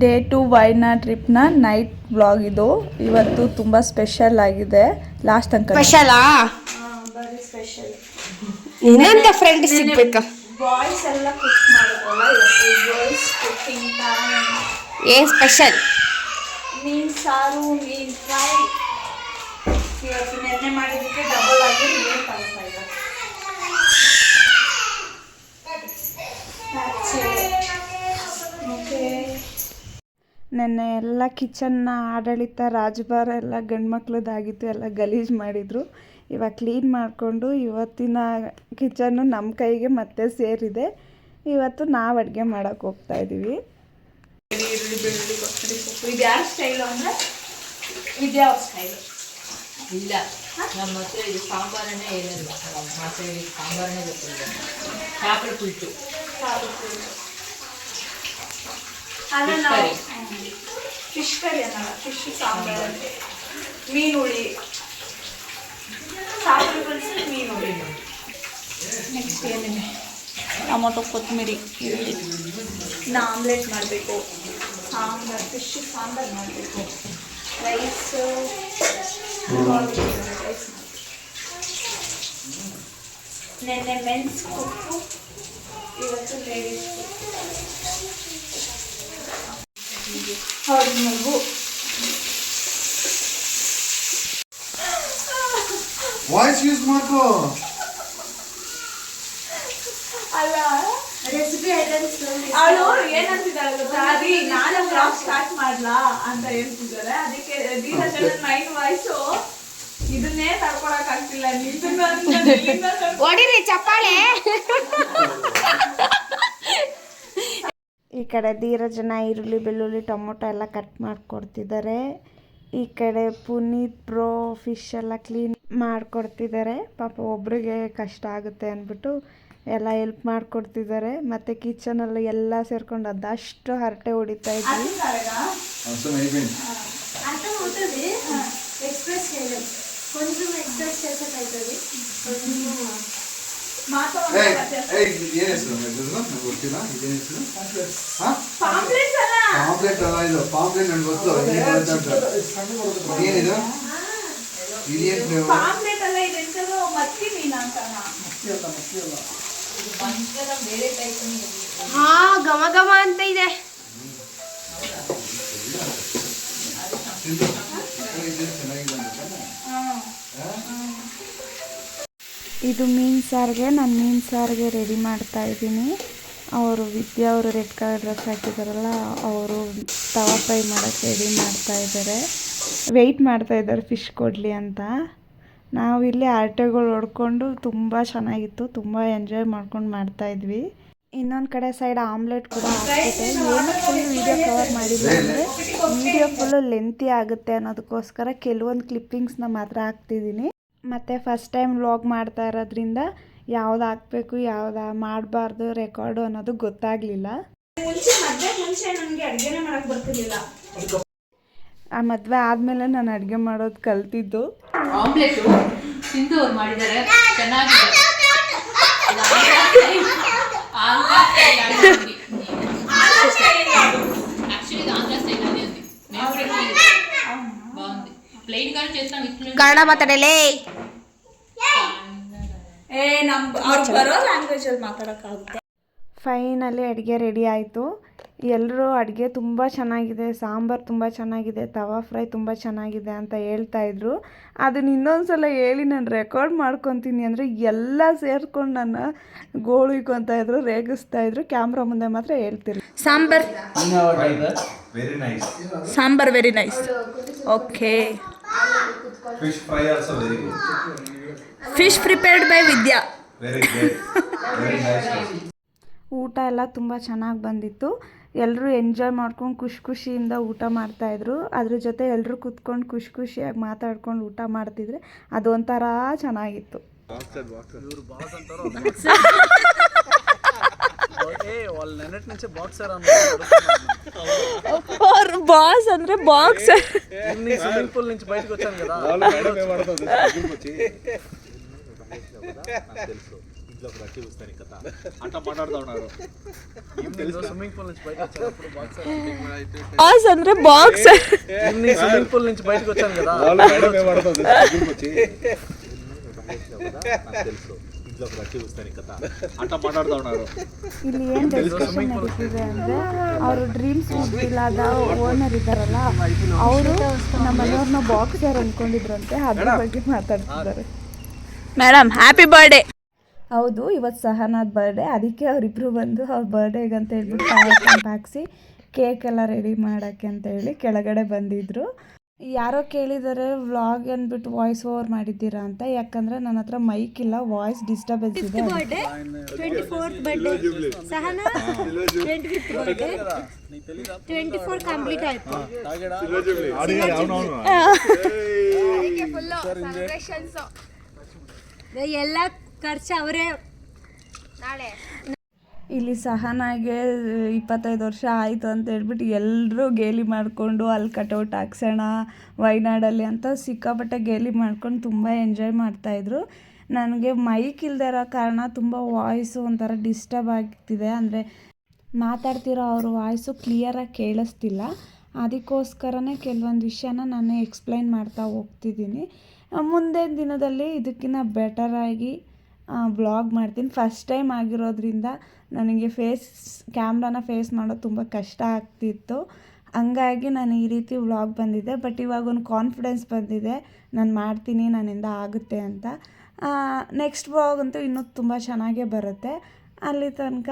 Day 2 Wayanad ಟ್ರಿಪ್ನ night vlog ಇದು. ಇವತ್ತು ತುಂಬ ಸ್ಪೆಷಲ್ ಆಗಿದೆ. ಲಾಸ್ಟ್ ತನಕ ಸ್ಪೆಷಲಾ? ಬರೀ ಸ್ಪೆಷಲ್. ಇನ್ನಂತ ಫ್ರೆಂಡ್ ಸಿಗ್ಬೇಕಾ? ಬಾಯ್ಸ್ ಎಲ್ಲ ಕುಕ್ ಮಾಡೋದಲ್ಲ, ಇವತ್ತು ಗರ್ಲ್ಸ್ ಕುಕಿಂಗ್ ಟೈಮ್. ಏನು ಸ್ಪೆಷಲ್? ಮೀನು ಸಾರು, ಮೀನು ಫ್ರೈ. ಇವತ್ತು ನೆನ್ನೆ ಮಾಡಿದ್ದಕ್ಕೆ ಡಬಲ್ ಆಗಿ ಮೀನು ತಗೊಳ್ತಾ ಇದ್ದಾರೆ. ನೆನ್ನೆ ಎಲ್ಲ ಕಿಚನ್ನ ಆಡಳಿತ ರಾಜಭಾರ ಎಲ್ಲ ಗಂಡು ಮಕ್ಳದ್ದಾಗಿತ್ತು, ಎಲ್ಲ ಗಲೀಜು ಮಾಡಿದರು. ಇವಾಗ ಕ್ಲೀನ್ ಮಾಡಿಕೊಂಡು ಇವತ್ತಿನ ಕಿಚನ್ನು ನಮ್ಮ ಕೈಗೆ ಮತ್ತೆ ಸೇರಿದೆ. ಇವತ್ತು ನಾವು ಅಡುಗೆ ಮಾಡೋಕ್ಕೆ ಹೋಗ್ತಾ ಇದ್ದೀವಿ. ಈರುಳ್ಳಿ, ಬೆಳ್ಳುಳ್ಳಿ, ಕೊತ್ತಂಬರಿ ಸೊಪ್ಪು. ಇದು ಯಾರ ಸ್ಟೈಲು ಅಂದರೆ ಇದು ಯಾವ ಸ್ಟೈಲು? ಇಲ್ಲ, ನಮ್ಮ ಹತ್ರ ಇದು ಸಾಂಬಾರನ್ನೇ ಏನಿಲ್ಲ, ಮತ್ತೆ ಸಾಂಬಾರನ್ನೇ ಗೊತ್ತಿಲ್ಲ. ಚಾಪಲ್ ಪುಲ್ಟು ಅಲ್ಲ, ನಾವು ಫಿಶ್ ಕರಿ ಅನ್ನಲ್ಲ, ಫಿಶ್ ಸಾಂಬಾರು, ಮೀನು ಹುಳಿ, ಸಾಂಬಾರು ಬಳಿಸಿ ಮೀನು ಹುಳಿ. ನೆಕ್ಸ್ಟ್ ಏನಿದೆ? ಟೊಮೊಟೊ, ಕೊತ್ತಂಬರಿ, ಈರುಳ್ಳಿ. ಇನ್ನು ಆಮ್ಲೆಟ್ ಮಾಡಬೇಕು, ಸಾಂಬಾರು, ಫಿಶ್ ಸಾಂಬಾರು ಮಾಡಬೇಕು, ರೈಸು ರೈಸ್. ನೆನ್ನೆ ಮೆನ್ಸ್ ಕುಕ್ಕು, ಇವತ್ತು ಲೇಡೀಸ್ ಹೌದು. ಮಗು ವಾಯ್ಸ್ ಯೂಸ್ ಮಾಡ್ಕೋ. ಅಲ್ಲ, ರೆಸಿಪಿ ಅವಳು ಏನಂತಿದ್ದಾಳೆ ಗೊತ್ತಾ? ನಾನು ಬ್ಲಾಗ್ ಸ್ಟಾರ್ಟ್ ಮಾಡ್ಲಾ ಅಂತ ಹೇಳ್ತಿದ್ದಾರೆ. ಅದಕ್ಕೆ ಧೀರಜ್ ಮೈಂಡ್ ವಾಯ್ಸು ಇದನ್ನೇ ತಡ್ಕೊಳಕ್ ಆಗ್ತಿಲ್ಲ. ಹೊಡಿರಿ ಚಪ್ಪಾಳೆ. ಈ ಕಡೆ ಧೀರಜನ ಈರುಳ್ಳಿ, ಬೆಳ್ಳುಳ್ಳಿ, ಟೊಮೊಟೊ ಎಲ್ಲ ಕಟ್ ಮಾಡಿಕೊಡ್ತಿದ್ದಾರೆ. ಈ ಕಡೆ ಪುನೀತ್ ಬ್ರೋ ಫಿಶ್ ಎಲ್ಲ ಕ್ಲೀನ್ ಮಾಡಿಕೊಡ್ತಿದ್ದಾರೆ. ಪಾಪ ಒಬ್ರಿಗೆ ಕಷ್ಟ ಆಗುತ್ತೆ ಅಂದ್ಬಿಟ್ಟು ಎಲ್ಲ ಹೆಲ್ಪ್ ಮಾಡಿಕೊಡ್ತಿದ್ದಾರೆ. ಮತ್ತು ಕಿಚನಲ್ಲಿ ಎಲ್ಲ ಸೇರ್ಕೊಂಡು ಅದಷ್ಟು ಹರಟೆ ಹೊಡಿತಾ ಇದ್ವಿ. ಪಾಂಪ್ಲೆಟ್ ಅಲ್ಲ ಇದು, ಪಾಂಪ್ಲೆಟ್ ನನಗೆ ಗೊತ್ತು. ಏನಿದು? ಹಾ, ಘಮ ಘಮ ಅಂತ ಇದೆ. ಇದು ಮೀನು ಸಾರಿಗೆ. ನಾನು ಮೀನು ಸಾರಿಗೆ ರೆಡಿ ಮಾಡ್ತಾ ಇದ್ದೀನಿ. ಅವರು ವಿದ್ಯಾ ಅವರು ರೆಡ್ ಕಲರ್ ಡ್ರೆಸ್ ಹಾಕಿದಾರಲ್ಲ, ಅವರು ತವಾ ಫ್ರೈ ಮಾಡೋಕ್ಕೆ ರೆಡಿ ಮಾಡ್ತಾ ಇದ್ದಾರೆ. ವೆಯ್ಟ್ ಮಾಡ್ತಾ ಇದ್ದಾರೆ ಫಿಶ್ ಕೊಡಲಿ ಅಂತ. ನಾವಿಲ್ಲಿ ಆಟಗಳು ಹೊಡ್ಕೊಂಡು ತುಂಬ ಚೆನ್ನಾಗಿತ್ತು, ತುಂಬ ಎಂಜಾಯ್ ಮಾಡ್ಕೊಂಡು ಮಾಡ್ತಾಯಿದ್ವಿ. ಇನ್ನೊಂದು ಕಡೆ ಸೈಡ್ ಆಮ್ಲೆಟ್ ಕೂಡ ಹಾಕ್ತಿದ್ದೆ. ಏನು ಫುಲ್ ವೀಡಿಯೋ ಕವರ್ ಮಾಡಿಲ್ಲ ಅಂದರೆ ವೀಡಿಯೋ ಫುಲ್ಲು ಲೆಂತಿ ಆಗುತ್ತೆ ಅನ್ನೋದಕ್ಕೋಸ್ಕರ ಕೆಲವೊಂದು ಕ್ಲಿಪ್ಪಿಂಗ್ಸ್ನ ಮಾತ್ರ ಹಾಕ್ತಿದ್ದೀನಿ. ಮತ್ತು ಫಸ್ಟ್ ಟೈಮ್ ವ್ಲಾಗ್ ಮಾಡ್ತಾ ಇರೋದ್ರಿಂದ ಯಾವ್ದು ಹಾಕಬೇಕು ಯಾವ್ದು ಮಾಡಬಾರ್ದು ರೆಕಾರ್ಡು ಅನ್ನೋದು ಗೊತ್ತಾಗಲಿಲ್ಲ. ಮುಂಚೆ ನನಗೆ ಅಡುಗೆನೇ ಮಾಡೋಕ್ಕೆ ಬರ್ತಿರ್ಲಿಲ್ಲ. ಆ ಮದುವೆ ಆದಮೇಲೆ ನಾನು ಅಡುಗೆ ಮಾಡೋದು ಕಲ್ತಿದ್ದು. ಆಮ್ಲೆಟ್ ಸಿಂಧು ಅವ್ರು ಮಾಡಿದ್ದಾರೆ, ಚೆನ್ನಾಗಿದೆ. ಕನ್ನಡ ಮಾತಾಡಲೇ. ಬರೋ ಲ್ಯಾಂಗ್ವೇಜಲ್ಲಿ ಮಾತಾಡೋಕ್ಕಾಗುತ್ತೆ. ಫೈನಲಿ ಅಡುಗೆ ರೆಡಿ ಆಯಿತು. ಎಲ್ಲರೂ ಅಡುಗೆ ತುಂಬ ಚೆನ್ನಾಗಿದೆ, ಸಾಂಬಾರು ತುಂಬ ಚೆನ್ನಾಗಿದೆ, ತವಾ ಫ್ರೈ ತುಂಬ ಚೆನ್ನಾಗಿದೆ ಅಂತ ಹೇಳ್ತಾಯಿದ್ರು. ಅದನ್ನ ಇನ್ನೊಂದು ಸಲ ಹೇಳಿ ನಾನು ರೆಕಾರ್ಡ್ ಮಾಡ್ಕೊತೀನಿ ಅಂದರೆ ಎಲ್ಲ ಸೇರ್ಕೊಂಡು ನನ್ನ ಗೋಳಿಕೊತಾಯಿದ್ರು, ರೇಗಿಸ್ತಾಯಿದ್ರು. ಕ್ಯಾಮ್ರಾ ಮುಂದೆ ಮಾತ್ರ ಹೇಳ್ತಿರ್ಲಿ. Sambar very nice. Okay. Fish fry also very good. Fish prepared by Vidya. Very good. Very nice. ಊಟ ಎಲ್ಲ ತುಂಬ ಚೆನ್ನಾಗಿ ಬಂದಿತ್ತು. ಎಲ್ಲರೂ ಎಂಜಾಯ್ ಮಾಡ್ಕೊಂಡು ಖುಷಿಯಿಂದ ಊಟ ಮಾಡ್ತಾಯಿದ್ರು. ಅದ್ರ ಜೊತೆ ಎಲ್ಲರೂ ಕೂತ್ಕೊಂಡು ಖುಷಿಯಾಗಿ ಮಾತಾಡ್ಕೊಂಡು ಊಟ ಮಾಡ್ತಿದ್ರೆ ಅದೊಂಥರ ಚೆನ್ನಾಗಿತ್ತು. బాస్ ಅಂದ್ರೆ బాక్సర్ స్విమ్మింగ్ పూల్ నుంచి బయటకు వచ్చాను కదా బాక్ಸ್ ಅಂದ್ರೆ బాక్స్ స్విమ్మింగ్ పూల్ నుంచి బయటకు వచ్చాను కదా ಇಲ್ಲಿ ಏನ್ ಡಿಸ್ಕಷನ್ ನಡೀತಿದೆ ಅಂದ್ರೆ ಅವರು ಡ್ರೀಮ್ಸ್ ವಿಲ್ಲಾದ ಓನರ್ ಇದ್ದಾರಲ್ಲ ಅವರು ನಮ್ಮ ಮನೆಯವ್ರನ್ನ ಬಾಕ್ಸರ್ ಅನ್ಕೊಂಡಿದ್ರಂತೆ ಅದ್ರ ಬಗ್ಗೆ ಮಾತಾಡ್ತಿದ್ದಾರೆ. Madam happy birthday. ಹೌದು, ಇವತ್ತು ಸಹನಾದ್ ಬರ್ಡೇ, ಅದಕ್ಕೆ ಅವರಿಬ್ರು ಬಂದು ಅವ್ರ ಬರ್ಡೇಗೆ ಅಂತ ಹೇಳ್ಬಿಟ್ಟು ಕ್ಯಾಂಪ್ ಹಾಕ್ಸಿ ಕೇಕ್ ಎಲ್ಲ ರೆಡಿ ಮಾಡೋಕ್ಕೆ ಅಂತ ಹೇಳಿ ಕೆಳಗಡೆ ಬಂದಿದ್ರು. ಯಾರೋ ಕೇಳಿದ್ದಾರೆ ವ್ಲಾಗ್ ಅಂದ್ಬಿಟ್ಟು ವಾಯ್ಸ್ ಓವರ್ ಮಾಡಿದ್ದೀರಾ ಅಂತ, ಯಾಕಂದರೆ ನನ್ನ ಹತ್ರ ಮೈಕ್ ಇಲ್ಲ, ವಾಯ್ಸ್ ಡಿಸ್ಟರ್ಬೆನ್ಸ್ ಇದೆ. 24th birthday Sahana 25th birthday 24 complete ಆಯ್ತು. ಎಲ್ಲ ಖರ್ಚು ಅವರೇ. ನಾಳೆ ಇಲ್ಲಿ ಸಹನಾಗೆ 25 ವರ್ಷ ಆಯಿತು ಅಂತ ಹೇಳ್ಬಿಟ್ಟು ಎಲ್ಲರೂ ಗೇಲಿ ಮಾಡಿಕೊಂಡು ಅಲ್ಲಿ ಕಟೌಟ್ ಹಾಕ್ಸೋಣ ವೈನಾಡಲ್ಲಿ ಅಂತ ಸಿಕ್ಕಾಪಟ್ಟೆ ಗೇಲಿ ಮಾಡ್ಕೊಂಡು ತುಂಬ ಎಂಜಾಯ್ ಮಾಡ್ತಾಯಿದ್ರು. ನನಗೆ ಮೈಕ್ ಇಲ್ಲದೆ ಇರೋ ಕಾರಣ ತುಂಬ ವಾಯ್ಸು ಒಂಥರ ಡಿಸ್ಟರ್ಬ್ ಆಗ್ತಿದೆ, ಅಂದರೆ ಮಾತಾಡ್ತಿರೋ ಅವ್ರ ವಾಯ್ಸು ಕ್ಲಿಯರಾಗಿ ಕೇಳಿಸ್ತಿಲ್ಲ. ಅದಕ್ಕೋಸ್ಕರನೇ ಕೆಲವೊಂದು ವಿಷಯನ ನಾನು ಎಕ್ಸ್ಪ್ಲೈನ್ ಮಾಡ್ತಾ ಹೋಗ್ತಿದ್ದೀನಿ. ಮುಂದಿನ ದಿನದಲ್ಲಿ ಇದಕ್ಕಿಂತ ಬೆಟರಾಗಿ ವ್ಲಾಗ್ ಮಾಡ್ತೀನಿ. ಫಸ್ಟ್ ಟೈಮ್ ಆಗಿರೋದ್ರಿಂದ ನನಗೆ ಕ್ಯಾಮ್ರಾನ ಫೇಸ್ ಮಾಡೋದು ತುಂಬ ಕಷ್ಟ ಆಗ್ತಿತ್ತು, ಹಂಗಾಗಿ ನಾನು ಈ ರೀತಿ ವ್ಲಾಗ್ ಬಂದಿದ್ದೆ. ಬಟ್ ಇವಾಗ ಒಂದು ಕಾನ್ಫಿಡೆನ್ಸ್ ಬಂದಿದೆ, ನಾನು ಮಾಡ್ತೀನಿ, ನನ್ನಿಂದ ಆಗುತ್ತೆ ಅಂತ. ನೆಕ್ಸ್ಟ್ ವ್ಲಾಗ್ ಅಂತೂ ಇನ್ನೂ ತುಂಬ ಚೆನ್ನಾಗೇ ಬರುತ್ತೆ. ಅಲ್ಲಿ ತನಕ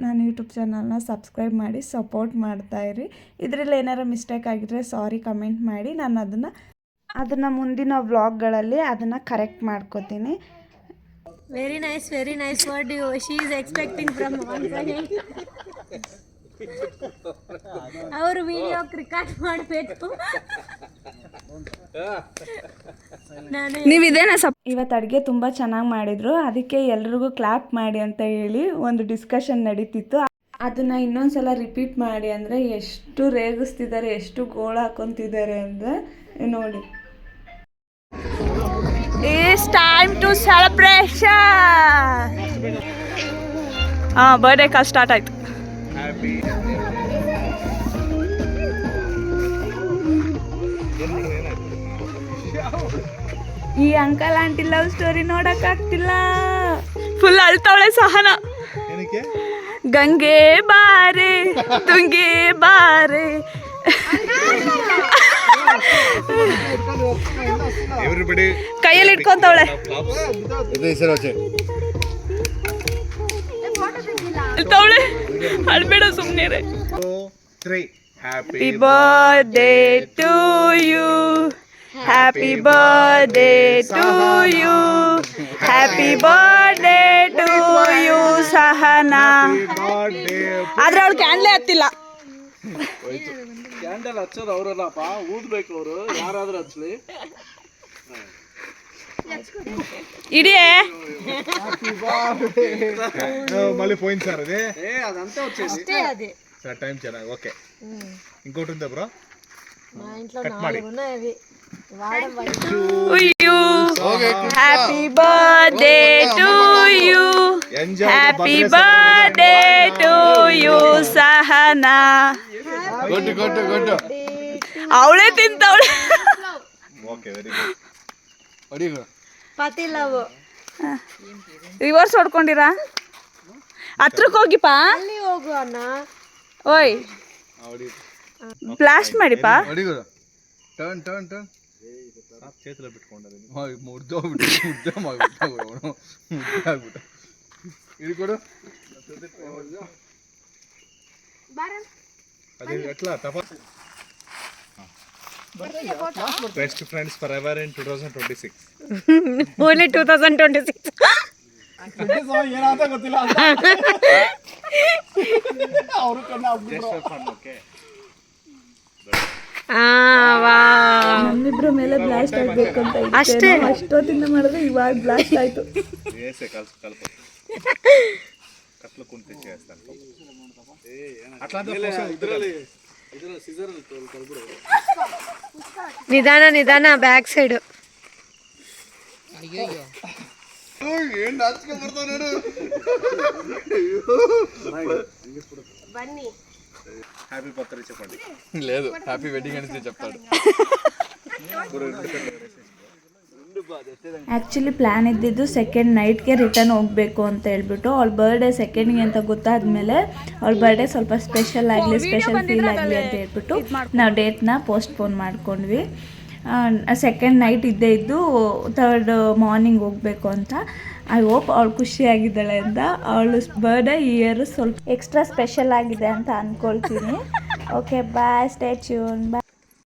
ನಾನು ಯೂಟ್ಯೂಬ್ ಚಾನಲ್ನ ಸಬ್ಸ್ಕ್ರೈಬ್ ಮಾಡಿ ಸಪೋರ್ಟ್ ಮಾಡ್ತಾಯಿರಿ. ಇದರಲ್ಲಿ ಏನಾರು ಮಿಸ್ಟೇಕ್ ಆಗಿದ್ರೆ ಸಾರಿ ಕಮೆಂಟ್ ಮಾಡಿ, ನಾನು ಅದನ್ನು ಮುಂದಿನ ವ್ಲಾಗ್ಗಳಲ್ಲಿ ಅದನ್ನು ಕರೆಕ್ಟ್ ಮಾಡ್ಕೋತೀನಿ. Very nice what you she is expecting from one second. ಅವರು ವಿಡಿಯೋ ರೆಕಾರ್ಡ್ ಮಾಡಬೇಕು. ನೀವು ಇದೇನಾ ಇವತ್ತು ಅಡುಗೆ ತುಂಬ ಚೆನ್ನಾಗಿ ಮಾಡಿದರು, ಅದಕ್ಕೆ ಎಲ್ರಿಗೂ ಕ್ಲಾಪ್ ಮಾಡಿ ಅಂತ ಹೇಳಿ ಒಂದು ಡಿಸ್ಕಷನ್ ನಡೀತಿತ್ತು. ಅದನ್ನು ಇನ್ನೊಂದು ಸಲ ರಿಪೀಟ್ ಮಾಡಿ ಅಂದರೆ ಎಷ್ಟು ರೇಗಿಸ್ತಿದ್ದಾರೆ, ಎಷ್ಟು ಗೋಳು ಹಾಕೊತಿದ್ದಾರೆ ಅಂದರೆ ನೋಡಿ. It's time to celebration. Birthday call start ಆಯ್ತು. ಈ ಅಂಕಲ್ ಆಂಟಿ ಲವ್ ಸ್ಟೋರಿ ನೋಡಕ್ಕಾಗ್ತಿಲ್ಲ, ಫುಲ್ ಅಳ್ತಾವಳೆ ಸಹನ. ಗಂಗೆ ಬಾರೆ ತುಂಗೆ ಬಾರೆ ಕೈಯಲ್ಲಿ ಇಟ್ಕೊಂತವಳೆ, ಅಳ್ತಾವಳೆ. ಅಳ್ಬೇಡ ಸುಮ್ಮನೆ. Happy birthday to you, happy birthday to you, happy birthday to you Sahana. ಆದ್ರೆ ಅವಳು ಕ್ಯಾಂಡ್ಲೆ ಹತ್ತಿಲ್ಲ. ಕ್ಯಾಂಡಲ್ ಹಚ್ಚೋದು ಅವರಲ್ಲಪ್ಪ, ಊದ್ಬೇಕು ಅವರು, ಯಾರಾದ್ರೂ ಹಚ್ಚಲಿ. ఇడియే మళ్ళీ పోయింది సార్ అది అదంతా వచ్చేది అది సార్ టైం ಚೆನ್ನಾಗಿ ఓకే. ఇంకోటి ఉందా బ్రో? మా ఇంట్లో 4 ఉన్నాయి. Happy birthday to you, happy birthday to you Sahana. ಅವಳೇ ತಿಂತವಳೆ. Okay, very good. ಪತಿ ಲವ್ ರಿವರ್ಸ್ ಹೊಡ್ಕೊಂಡಿರಾ? ಹತ್ರಕ್ಕೆ ಹೋಗಿಪ್ಪ, ಅಲ್ಲಿ ಹೋಗು ಅಣ್ಣ. ಓಯ್ ಬ್ಲಾಸ್ಟ್ ಮಾಡಿಪ್ಪ. ಟರ್ನ್ ಟರ್ನ್ ಟರ್ನ್ చేతిలో పెట్టుకోండి. ఇది కూడా అది ఎట్లా best friends for ever in 2026. Only 2026. ಏನಾದ ಗೊತ್ತಿಲ್ಲ ಅವರು ಕಣ್ಣ ನಮ್ಮಿಬ್ರ ಮೇಲೆ ಬ್ಲಾಸ್ಟ್ ಆಗ್ಬೇಕು ಅಂತ ಅಷ್ಟೇ. ಅಷ್ಟೊತ್ತಿಂದ ಮಾಡಿದ್ರೆ ಇವಾಗ ಬ್ಲಾಸ್ಟ್ ಆಯ್ತು. ನಿಧಾನ ನಿಧಾನ, ಬ್ಯಾಕ್ ಸೈಡ್. ಏನ್ ನಾಚಿಕೆ ಬರ್ತಾವ ನೋಡು. ಬನ್ನಿ. హ్యాపీ బర్త్డే చెప్పండి. లేదు హ్యాపీ వెడ్డింగ్ అని చెప్తాడు. ಆ್ಯಕ್ಚುಲಿ ಪ್ಲ್ಯಾನ್ ಇದ್ದಿದ್ದು ಸೆಕೆಂಡ್ ನೈಟ್ಗೆ ರಿಟರ್ನ್ ಹೋಗಬೇಕು ಅಂತ ಹೇಳ್ಬಿಟ್ಟು ಅವಳ ಬರ್ಡೇ ಸೆಕೆಂಡ್ಗೆ ಅಂತ ಗೊತ್ತಾದ್ಮೇಲೆ ಅವಳ ಬರ್ಡೇ ಸ್ವಲ್ಪ ಸ್ಪೆಷಲ್ ಆಗಲಿ ಸ್ಪೆಷಲ್ ಫೀಲ್ ಆಗಲಿ ಅಂತ ಹೇಳ್ಬಿಟ್ಟು ನಾವು ಡೇಟ್ನ ಪೋಸ್ಟ್ಪೋನ್ ಮಾಡ್ಕೊಂಡ್ವಿ. ಸೆಕೆಂಡ್ ನೈಟ್ ಇದ್ದೇ ಇದ್ದು ಥರ್ಡ್ ಮಾರ್ನಿಂಗ್ ಹೋಗಬೇಕು ಅಂತ. ಐ ಹೋಪ್ ಅವಳು ಖುಷಿಯಾಗಿದ್ದಾಳೆ ಅಂತ. ಅವಳು ಬರ್ಡೇ ಈ ಇಯರ್ ಸ್ವಲ್ಪ ಎಕ್ಸ್ಟ್ರಾ ಸ್ಪೆಷಲ್ ಆಗಿದೆ ಅಂತ ಅಂದ್ಕೊಳ್ತೀನಿ. ಓಕೆ ಬಾಯ್, ಸ್ಟೇ ಟ್ಯೂನ್, ಬಾಯ್.